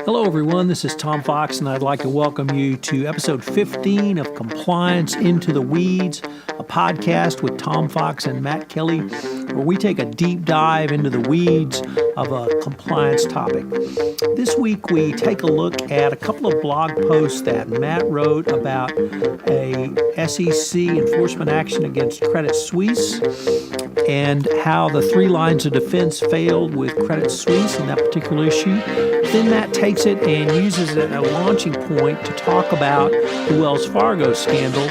Hello, everyone. This is Tom Fox, and I'd like to welcome you to episode 15 of Compliance Into the Weeds, a podcast with Tom Fox and Matt Kelly, where we take a deep dive into the weeds of a compliance topic. This week, we take a look at a couple of blog posts that Matt wrote about a SEC enforcement action against Credit Suisse and how the three lines of defense failed with Credit Suisse in that particular issue. Then Matt takes it and uses it as a launching point to talk about the Wells Fargo scandal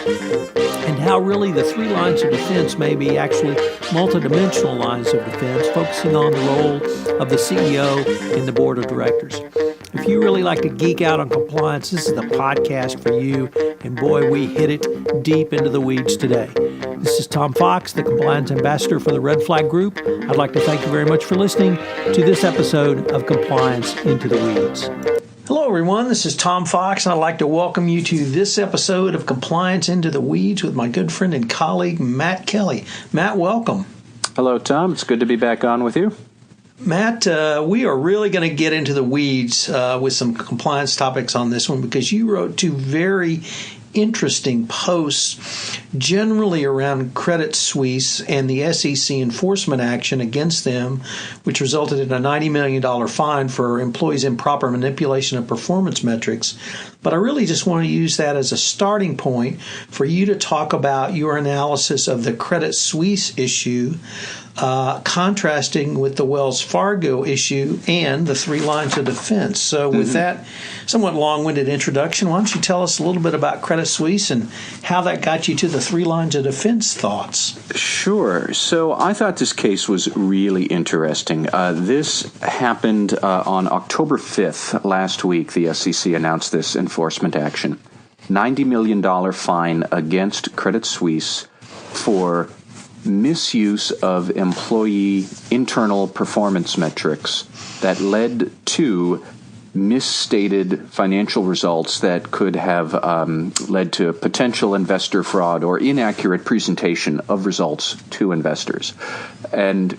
and how really the three lines of defense may be actually multidimensional lines of defense, focusing on the role of the CEO and the board of directors. If you really like to geek out on compliance, this is the podcast for you. And boy, we hit it deep into the weeds today. This is Tom Fox, the Compliance Ambassador for the Red Flag Group. I'd like to thank you very much for listening to this episode of Compliance Into the Weeds. Hello, everyone. This is Tom Fox, and I'd like to welcome you to this episode of Compliance Into the Weeds with my good friend and colleague, Matt Kelly. Matt, welcome. Hello, Tom. It's good to be back on with you. Matt, we are really going to get into the weeds with some compliance topics on this one because you wrote two very interesting posts generally around Credit Suisse and the SEC enforcement action against them, which resulted in a $90 million fine for employees' improper manipulation of performance metrics. But I really just want to use that as a starting point for you to talk about your analysis of the Credit Suisse issue, contrasting with the Wells Fargo issue and the three lines of defense. So with that somewhat long-winded introduction, why don't you tell us a little bit about Credit Suisse and how that got you to the three lines of defense thoughts? Sure. So I thought this case was really interesting. This happened on October 5th last week. The SEC announced this enforcement action. $90 million fine against Credit Suisse for misuse of employee internal performance metrics that led to misstated financial results that could have led to potential investor fraud or inaccurate presentation of results to investors. And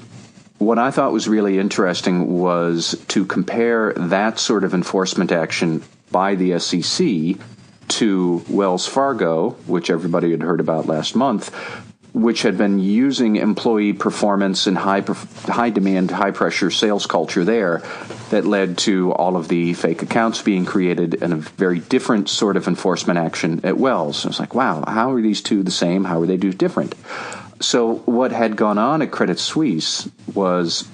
what I thought was really interesting was to compare that sort of enforcement action by the SEC to Wells Fargo, which everybody had heard about last month, which had been using employee performance and high demand, high pressure sales culture there that led to all of the fake accounts being created and a very different sort of enforcement action at Wells. I was like, wow, how are these two the same? How are they different? So what had gone on at Credit Suisse was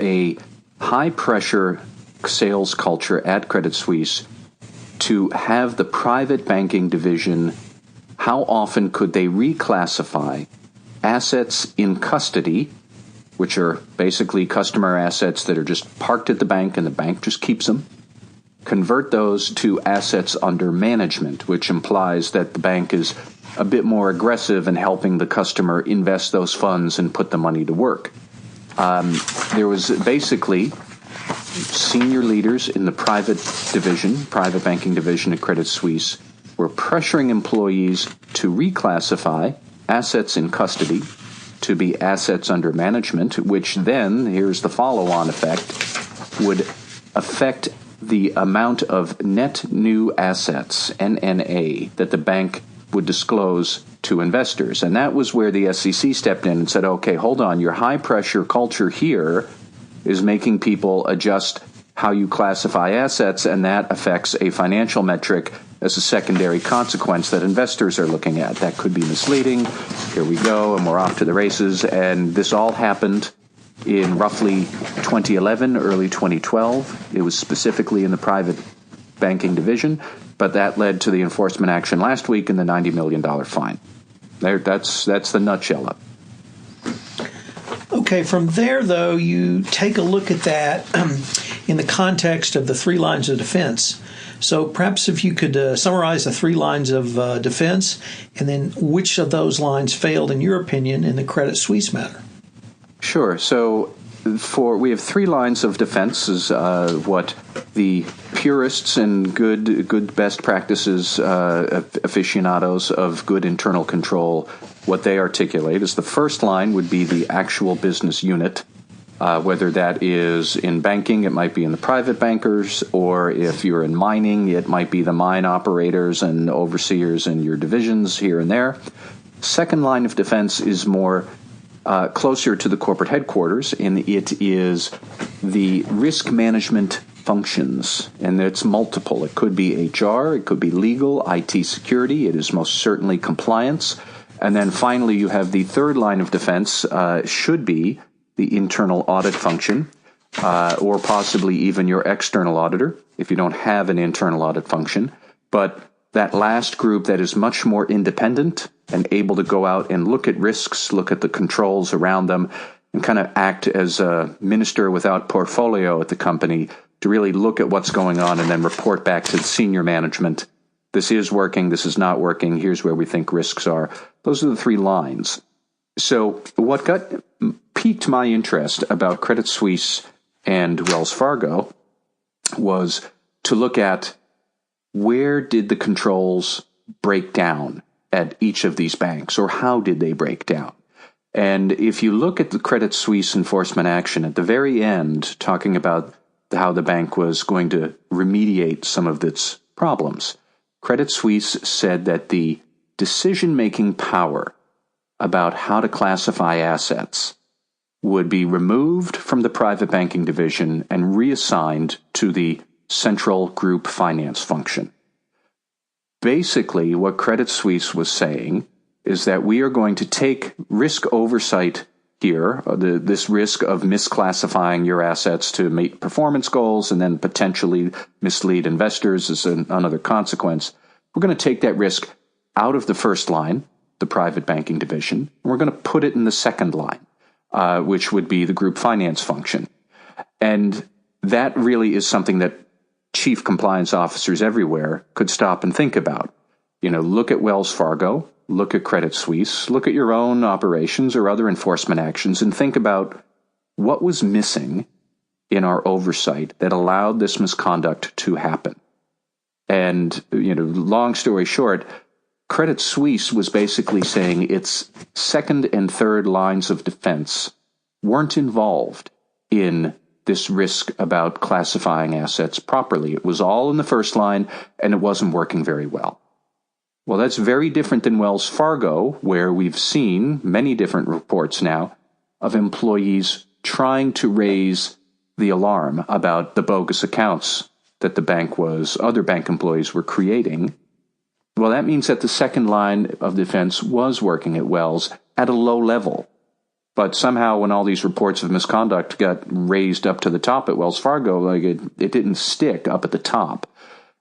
a high pressure sales culture at Credit Suisse to have the private banking division. How often could they reclassify assets in custody, which are basically customer assets that are just parked at the bank and the bank just keeps them, convert those to assets under management, which implies that the bank is a bit more aggressive in helping the customer invest those funds and put the money to work. There was basically senior leaders in the private banking division at Credit Suisse were pressuring employees to reclassify assets in custody to be assets under management, which then, here's the follow-on effect, would affect the amount of net new assets, NNA, that the bank would disclose to investors. And that was where the SEC stepped in and said, okay, hold on, your high-pressure culture here is making people adjust how you classify assets, and that affects a financial metric as a secondary consequence that investors are looking at. That could be misleading. Here we go, and we're off to the races. And this all happened in roughly 2011, early 2012. It was specifically in the private banking division, but that led to the enforcement action last week and the $90 million fine. That's the nutshell of it. Okay, from there, though, you take a look at that in the context of the three lines of defense. So perhaps if you could summarize the three lines of defense, and then which of those lines failed, in your opinion, in the Credit Suisse matter. Sure. So we have three lines of defense, is what the purists and good best practices aficionados of good internal control, what they articulate is the first line would be the actual business unit. whether that is in banking, it might be in the private bankers, or if you're in mining, it might be the mine operators and overseers in your divisions here and there. Second line of defense is more closer to the corporate headquarters, and it is the risk management functions, and it's multiple. It could be HR, it could be legal, IT security, it is most certainly compliance. And then finally, you have the third line of defense, should be the internal audit function, or possibly even your external auditor, if you don't have an internal audit function. But that last group that is much more independent and able to go out and look at risks, look at the controls around them, and kind of act as a minister without portfolio at the company to really look at what's going on and then report back to the senior management. This is working, this is not working, here's where we think risks are. Those are the three lines. So what piqued my interest about Credit Suisse and Wells Fargo was to look at where did the controls break down at each of these banks, or how did they break down? And if you look at the Credit Suisse enforcement action at the very end, talking about how the bank was going to remediate some of its problems, Credit Suisse said that the decision-making power about how to classify assets would be removed from the private banking division and reassigned to the central group finance function. Basically, what Credit Suisse was saying is that we are going to take risk oversight here, this risk of misclassifying your assets to meet performance goals and then potentially mislead investors as another consequence. We're going to take that risk out of the first line, the private banking division, and we're going to put it in the second line, which would be the group finance function. And that really is something that chief compliance officers everywhere could stop and think about. Look at Wells Fargo, look at Credit Suisse, look at your own operations or other enforcement actions, and think about what was missing in our oversight that allowed this misconduct to happen. And, long story short, Credit Suisse was basically saying its second and third lines of defense weren't involved in this risk about classifying assets properly. It was all in the first line, and it wasn't working very well. Well, that's very different than Wells Fargo, where we've seen many different reports now of employees trying to raise the alarm about the bogus accounts that other bank employees were creating. Well, that means that the second line of defense was working at Wells at a low level. But somehow when all these reports of misconduct got raised up to the top at Wells Fargo, it didn't stick up at the top.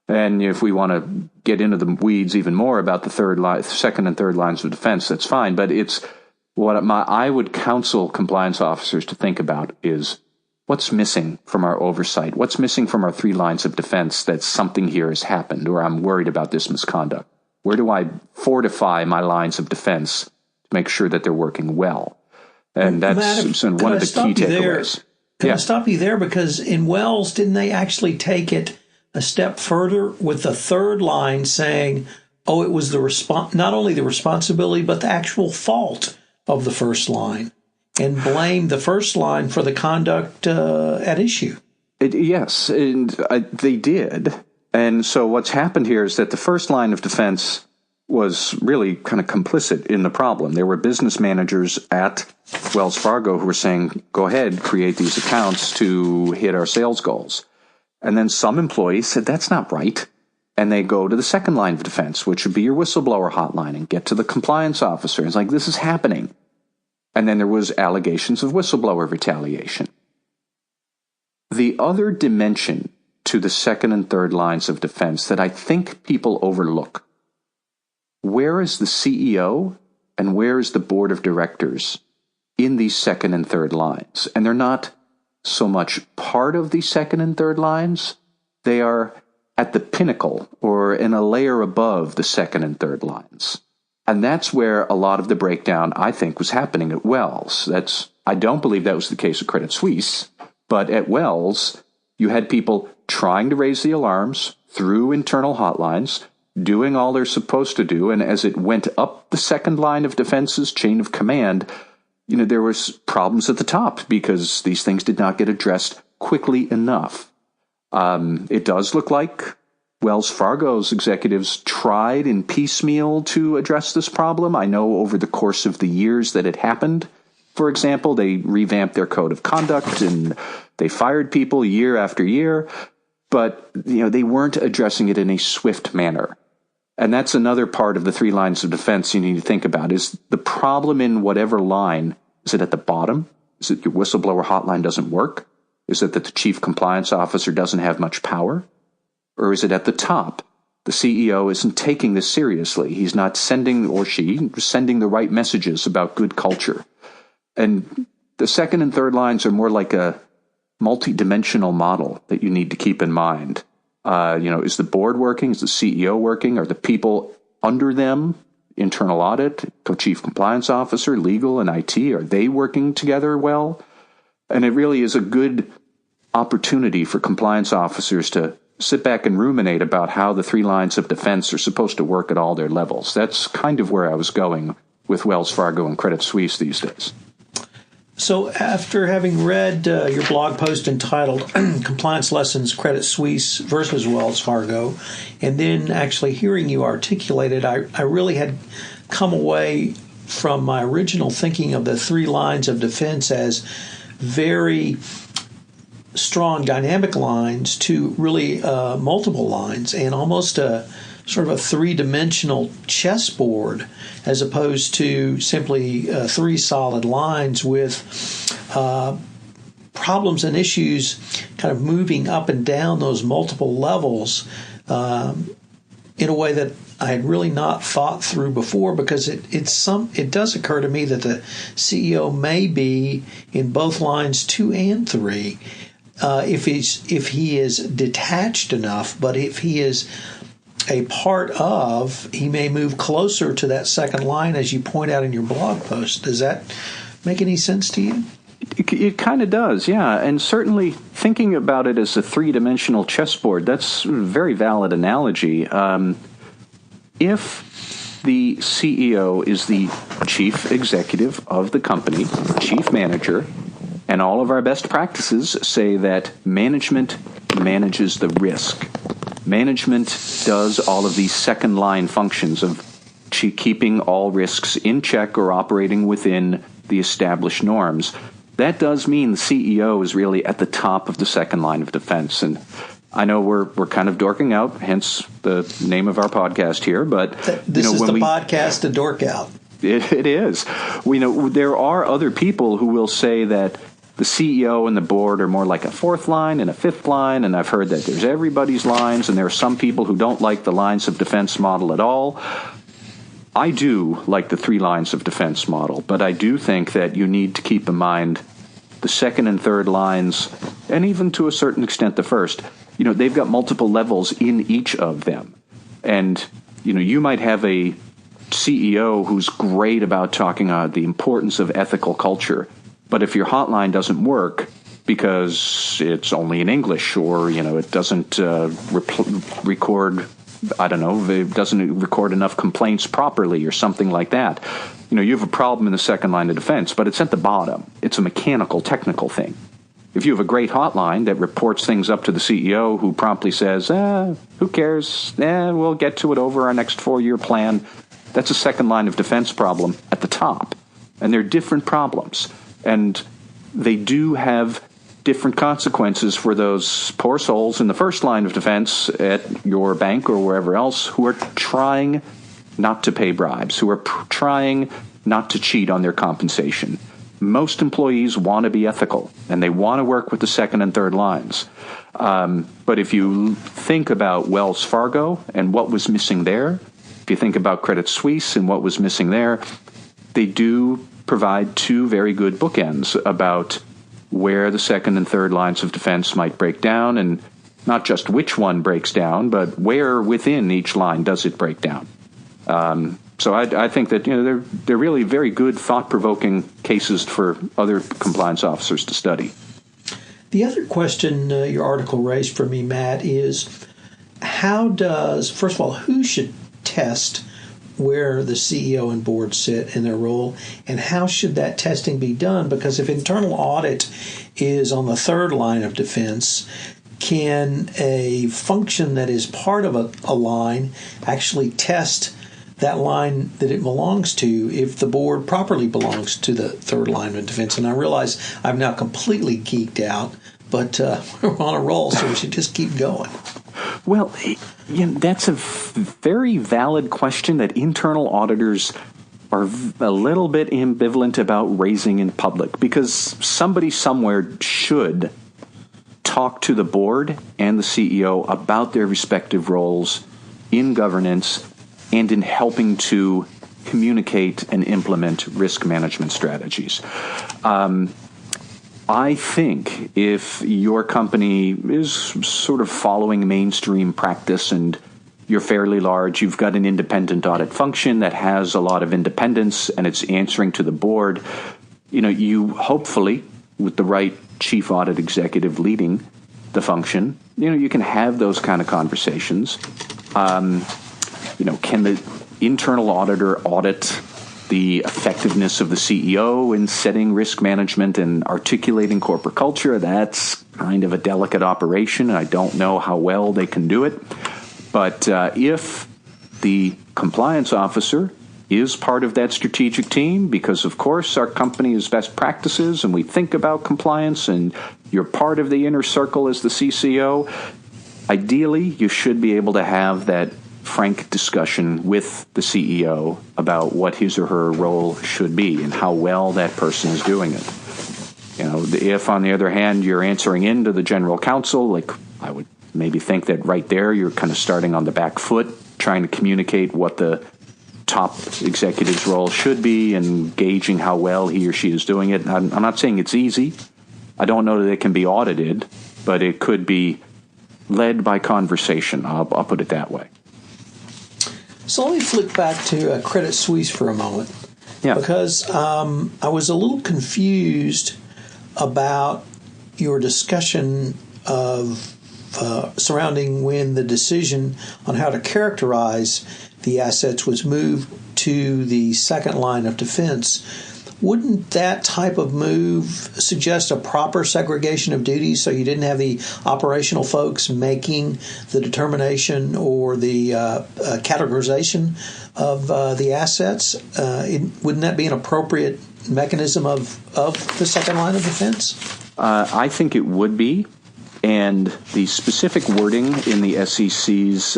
And if we want to get into the weeds even more about the second and third lines of defense, that's fine. But it's what I would counsel compliance officers to think about is what's missing from our oversight? What's missing from our three lines of defense that something here has happened, or I'm worried about this misconduct? Where do I fortify my lines of defense to make sure that they're working well? And that's one of the key takeaways. Can I stop you there? Because in Wells, didn't they actually take it a step further with the third line saying, it was not only the responsibility, but the actual fault of the first line, and blame the first line for the conduct at issue? Yes, and they did. And so what's happened here is that the first line of defense was really kind of complicit in the problem. There were business managers at Wells Fargo who were saying, go ahead, create these accounts to hit our sales goals. And then some employees said, that's not right. And they go to the second line of defense, which would be your whistleblower hotline, and get to the compliance officer. It's like, this is happening. And then there was allegations of whistleblower retaliation. The other dimension to the second and third lines of defense that I think people overlook, where is the CEO and where is the board of directors in these second and third lines? And they're not so much part of the second and third lines. They are at the pinnacle or in a layer above the second and third lines. And that's where a lot of the breakdown, I think, was happening at Wells. I don't believe that was the case at Credit Suisse, but at Wells, you had people trying to raise the alarms through internal hotlines, doing all they're supposed to do, and as it went up the second line of defense's chain of command, there was problems at the top because these things did not get addressed quickly enough. It does look like Wells Fargo's executives tried in piecemeal to address this problem. I know over the course of the years that it happened, for example, they revamped their code of conduct and they fired people year after year, but they weren't addressing it in a swift manner. And that's another part of the three lines of defense you need to think about. Is the problem in whatever line, is it at the bottom? Is it your whistleblower hotline doesn't work? Is it that the chief compliance officer doesn't have much power? Or is it at the top? The CEO isn't taking this seriously. He's not sending, or she, sending the right messages about good culture. And the second and third lines are more like a multi-dimensional model that you need to keep in mind. Is the board working? Is the CEO working? Are the people under them, internal audit, chief compliance officer, legal, and IT, are they working together well? And it really is a good opportunity for compliance officers to sit back and ruminate about how the three lines of defense are supposed to work at all their levels. That's kind of where I was going with Wells Fargo and Credit Suisse these days. So after having read your blog post entitled Compliance Lessons Credit Suisse versus Wells Fargo, and then actually hearing you articulate it, I really had come away from my original thinking of the three lines of defense as very strong dynamic lines to really multiple lines and almost a sort of a three-dimensional chessboard as opposed to simply three solid lines with problems and issues kind of moving up and down those multiple levels in a way that I had really not thought through before, because it does occur to me that the CEO may be in both lines 2 and 3 if he is detached enough, but if he is a part of, he may move closer to that second line, as you point out in your blog post. Does that make any sense to you? It kind of does, yeah. And certainly thinking about it as a three-dimensional chessboard, that's a very valid analogy. If the CEO is the chief executive of the company, chief manager, and all of our best practices say that management manages the risk. Management does all of these second-line functions of keeping all risks in check or operating within the established norms. That does mean the CEO is really at the top of the second line of defense. And I know we're kind of dorking out, hence the name of our podcast here. But this is the podcast to dork out. It is. There are other people who will say that the CEO and the board are more like a fourth line and a fifth line, and I've heard that there's everybody's lines, and there are some people who don't like the lines of defense model at all. I do like the three lines of defense model, but I do think that you need to keep in mind the second and third lines, and even to a certain extent the first. They've got multiple levels in each of them. And, you might have a CEO who's great about talking about the importance of ethical culture, but if your hotline doesn't work because it's only in English, or it doesn't record, it doesn't record enough complaints properly or something like that, you have a problem in the second line of defense, but it's at the bottom. It's a mechanical, technical thing. If you have a great hotline that reports things up to the CEO who promptly says, who cares? We'll get to it over our next 4-year plan. That's a second line of defense problem at the top. And they're different problems. And they do have different consequences for those poor souls in the first line of defense at your bank or wherever else who are trying not to pay bribes, who are trying not to cheat on their compensation. Most employees want to be ethical, and they want to work with the second and third lines. But if you think about Wells Fargo and what was missing there, if you think about Credit Suisse and what was missing there, they do provide two very good bookends about where the second and third lines of defense might break down, and not just which one breaks down, but where within each line does it break down. So I think that they're really very good, thought-provoking cases for other compliance officers to study. The other question your article raised for me, Matt, is first of all, who should test where the CEO and board sit in their role, and how should that testing be done? Because if internal audit is on the third line of defense, can a function that is part of a line actually test that line that it belongs to if the board properly belongs to the third line of defense? And I realize I'm now completely geeked out, but we're on a roll, so we should just keep going. Well, that's a very valid question that internal auditors are a little bit ambivalent about raising in public, because somebody somewhere should talk to the board and the CEO about their respective roles in governance and in helping to communicate and implement risk management strategies. I think if your company is sort of following mainstream practice and you're fairly large, you've got an independent audit function that has a lot of independence and it's answering to the board, you hopefully, with the right chief audit executive leading the function, you can have those kind of conversations. Can the internal auditor audit the effectiveness of the CEO in setting risk management and articulating corporate culture? That's kind of a delicate operation. I don't know how well they can do it. But if the compliance officer is part of that strategic team, because, of course, our company is best practices and we think about compliance and you're part of the inner circle as the CCO, ideally you should be able to have that frank discussion with the CEO about what his or her role should be and how well that person is doing it. If, on the other hand, you're answering into the general counsel, like I would maybe think that right there you're kind of starting on the back foot, trying to communicate what the top executive's role should be and gauging how well he or she is doing it. I'm not saying it's easy. I don't know that it can be audited, but it could be led by conversation. I'll put it that way. So let me flick back to Credit Suisse for a moment. Yeah. Because I was a little confused about your discussion of surrounding when the decision on how to characterize the assets was moved to the second line of defense. Wouldn't that type of move suggest a proper segregation of duties so you didn't have the operational folks making the determination or the categorization of the assets? Wouldn't that be an appropriate mechanism of the second line of defense? I think it would be. And the specific wording in the SEC's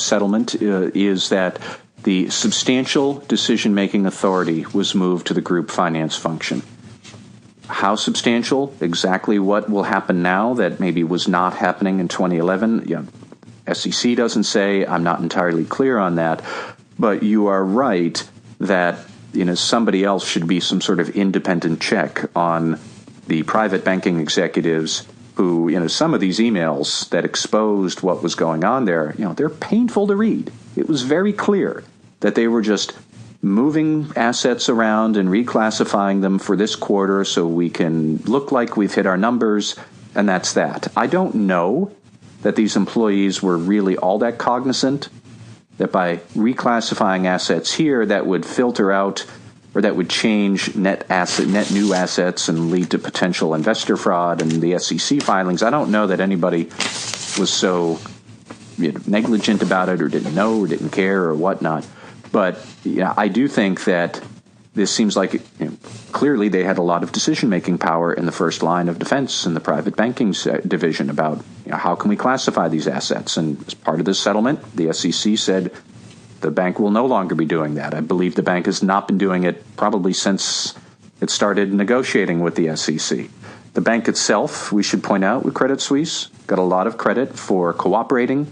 settlement is that the substantial decision-making authority was moved to the group finance function. How substantial? Exactly what will happen now that maybe was not happening in 2011? SEC doesn't say. I'm not entirely clear on that. But you are right that somebody else should be some sort of independent check on the private banking executives who, some of these emails that exposed what was going on there, they're painful to read. It was very clear that they were just moving assets around and reclassifying them for this quarter so we can look like we've hit our numbers, and that's that. I don't know that these employees were really all that cognizant that by reclassifying assets here, that would filter out or that would change net new assets and lead to potential investor fraud and the SEC filings. I don't know that anybody was so negligent about it or didn't know or didn't care or whatnot. But I do think that this seems like clearly they had a lot of decision-making power in the first line of defense in the private banking division about how can we classify these assets. And as part of this settlement, the SEC said the bank will no longer be doing that. I believe the bank has not been doing it probably since it started negotiating with the SEC. The bank itself, we should point out, with Credit Suisse, got a lot of credit for cooperating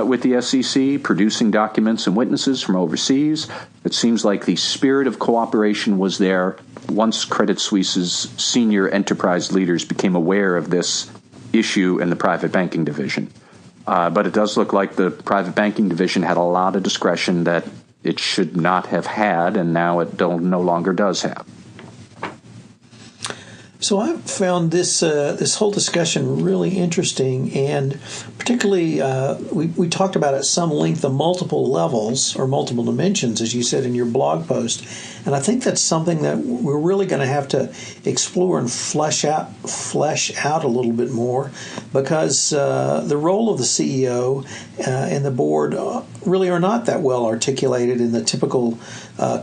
with the SEC, producing documents and witnesses from overseas. It seems like the spirit of cooperation was there once Credit Suisse's senior enterprise leaders became aware of this issue in the private banking division. But it does look like the private banking division had a lot of discretion that it should not have had, and now it no longer does have. So I found this whole discussion really interesting, and particularly particularly, we talked about at some length the multiple levels or multiple dimensions, as you said in your blog post. And I think that's something that we're really going to have to explore and flesh out a little bit more, because the role of the CEO and the board really are not that well articulated in the typical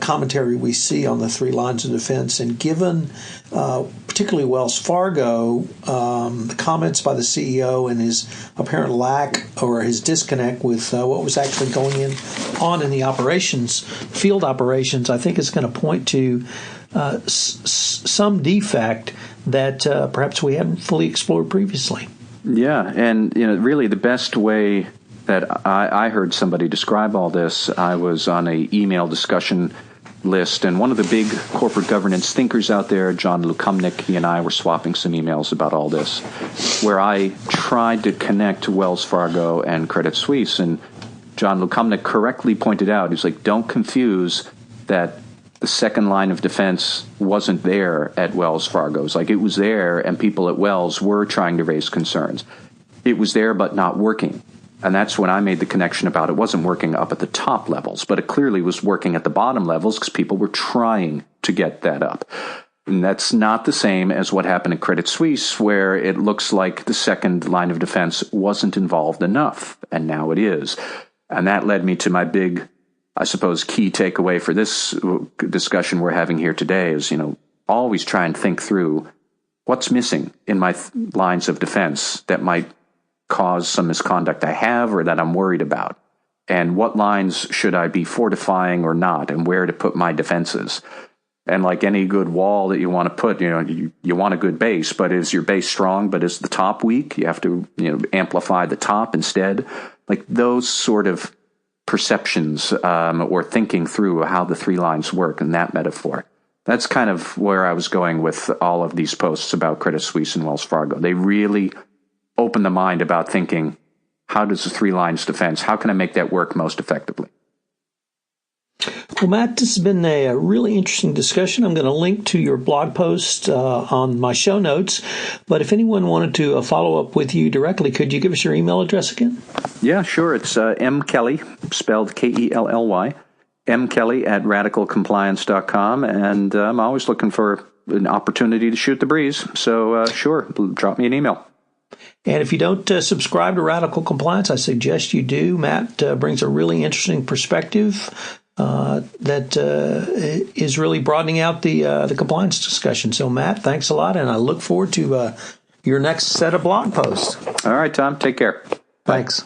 commentary we see on the three lines of defense. And given particularly Wells Fargo, the comments by the CEO and his apparent lack or his disconnect with what was actually going on in the field operations, I think is going to point to some defect that perhaps we hadn't fully explored previously. Yeah, and really the best way that I heard somebody describe all this, I was on an email discussion list, and one of the big corporate governance thinkers out there, John Lukomnik, he and I were swapping some emails about all this, where I tried to connect Wells Fargo and Credit Suisse, and John Lukomnik correctly pointed out, he's like, don't confuse that the second line of defense wasn't there at Wells Fargo. It's like it was there, and people at Wells were trying to raise concerns. It was there, but not working. And that's when I made the connection about it wasn't working up at the top levels, but it clearly was working at the bottom levels because people were trying to get that up. And that's not the same as what happened at Credit Suisse, where it looks like the second line of defense wasn't involved enough, and now it is. And that led me to my big, I suppose, key takeaway for this discussion we're having here today is, always try and think through what's missing in my lines of defense that might cause some misconduct I have or that I'm worried about, and what lines should I be fortifying or not, and where to put my defenses. And like any good wall that you want to put, you want a good base, but is your base strong, but is the top weak? You have to amplify the top instead. Like those sort of perceptions or thinking through how the three lines work in that metaphor. That's kind of where I was going with all of these posts about Credit Suisse and Wells Fargo. They really open the mind about thinking, how does the three lines defense, how can I make that work most effectively? Well, Matt, this has been a really interesting discussion. I'm going to link to your blog post on my show notes. But if anyone wanted to follow up with you directly, could you give us your email address again? Yeah, sure. It's M. Kelly, spelled Kelly, mkelly@radicalcompliance.com. And I'm always looking for an opportunity to shoot the breeze. So sure, drop me an email. And if you don't subscribe to Radical Compliance, I suggest you do. Matt brings a really interesting perspective that is really broadening out the compliance discussion. So, Matt, thanks a lot, and I look forward to your next set of blog posts. All right, Tom. Take care. Thanks.